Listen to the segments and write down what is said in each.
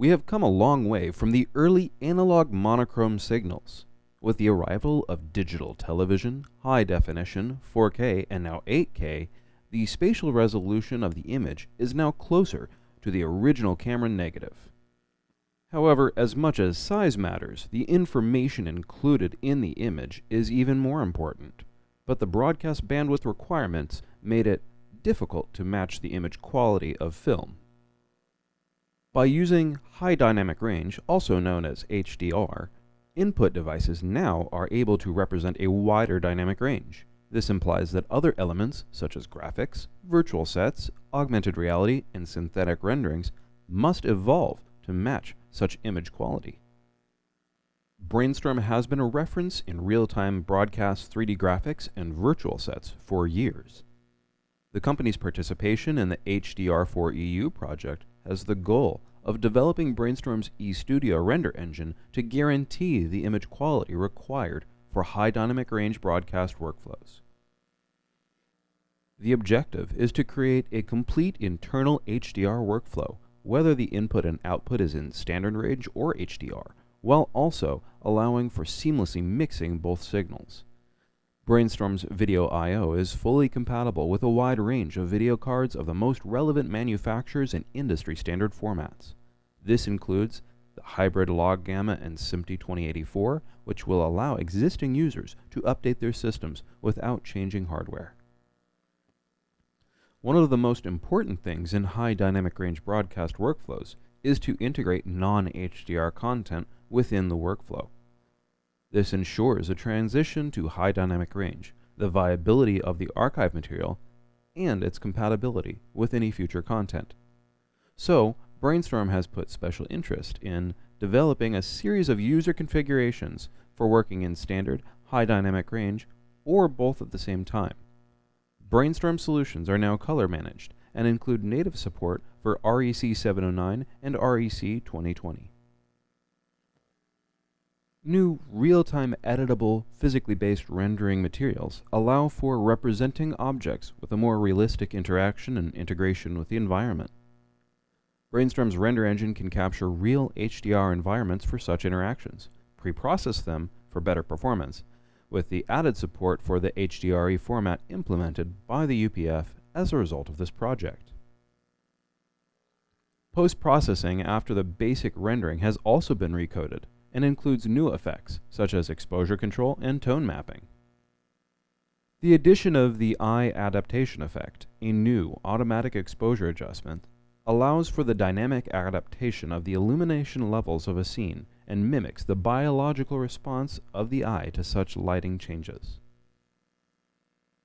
We have come a long way from the early analog monochrome signals. With the arrival of digital television, high definition, 4K, and now 8K, the spatial resolution of the image is now closer to the original camera negative. However, as much as size matters, the information included in the image is even more important. But the broadcast bandwidth requirements made it difficult to match the image quality of film. By using high dynamic range, also known as HDR, input devices now are able to represent a wider dynamic range. This implies that other elements, such as graphics, virtual sets, augmented reality, and synthetic renderings, must evolve to match such image quality. Brainstorm has been a reference in real-time broadcast 3D graphics and virtual sets for years. The company's participation in the HDR4EU project has the goal of developing Brainstorm's eStudio render engine to guarantee the image quality required for high dynamic range broadcast workflows. The objective is to create a complete internal HDR workflow, whether the input and output is in standard range or HDR, while also allowing for seamlessly mixing both signals. Brainstorm's Video I/O is fully compatible with a wide range of video cards of the most relevant manufacturers and industry standard formats. This includes the hybrid log gamma and SMPTE 2084, which will allow existing users to update their systems without changing hardware. One of the most important things in high dynamic range broadcast workflows is to integrate non-HDR content within the workflow. This ensures a transition to high dynamic range, the viability of the archive material, and its compatibility with any future content. So, Brainstorm has put special interest in developing a series of user configurations for working in standard, high dynamic range, or both at the same time. Brainstorm solutions are now color managed and include native support for REC 709 and REC 2020. New real-time editable, physically based rendering materials allow for representing objects with a more realistic interaction and integration with the environment. Brainstorm's render engine can capture real HDR environments for such interactions, pre-process them for better performance, with the added support for the HDRE format implemented by the UPF as a result of this project. Post-processing after the basic rendering has also been recoded and includes new effects such as exposure control and tone mapping. The addition of the eye adaptation effect, a new automatic exposure adjustment, allows for the dynamic adaptation of the illumination levels of a scene and mimics the biological response of the eye to such lighting changes.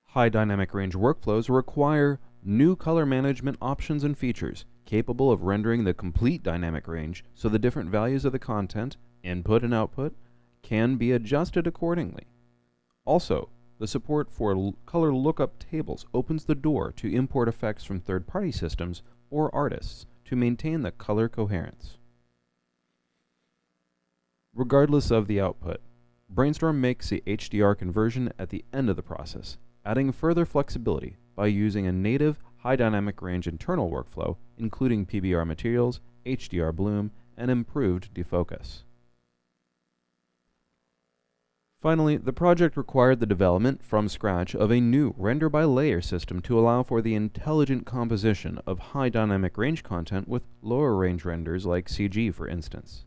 High dynamic range workflows require new color management options and features capable of rendering the complete dynamic range so the different values of the content, input and output, can be adjusted accordingly. Also, the support for color lookup tables opens the door to import effects from third-party systems or artists to maintain the color coherence. Regardless of the output, Brainstorm makes the HDR conversion at the end of the process, adding further flexibility by using a native high dynamic range internal workflow, including PBR materials, HDR bloom, and improved defocus. Finally, the project required the development from scratch of a new render-by-layer system to allow for the intelligent composition of high dynamic range content with lower range renders like CG, for instance.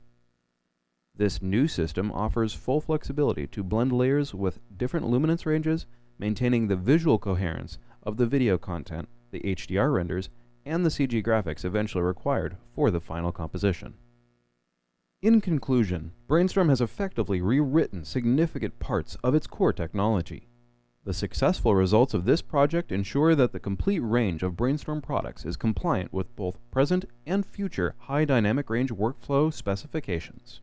This new system offers full flexibility to blend layers with different luminance ranges, maintaining the visual coherence of the video content, the HDR renders, and the CG graphics eventually required for the final composition. In conclusion, Brainstorm has effectively rewritten significant parts of its core technology. The successful results of this project ensure that the complete range of Brainstorm products is compliant with both present and future high dynamic range workflow specifications.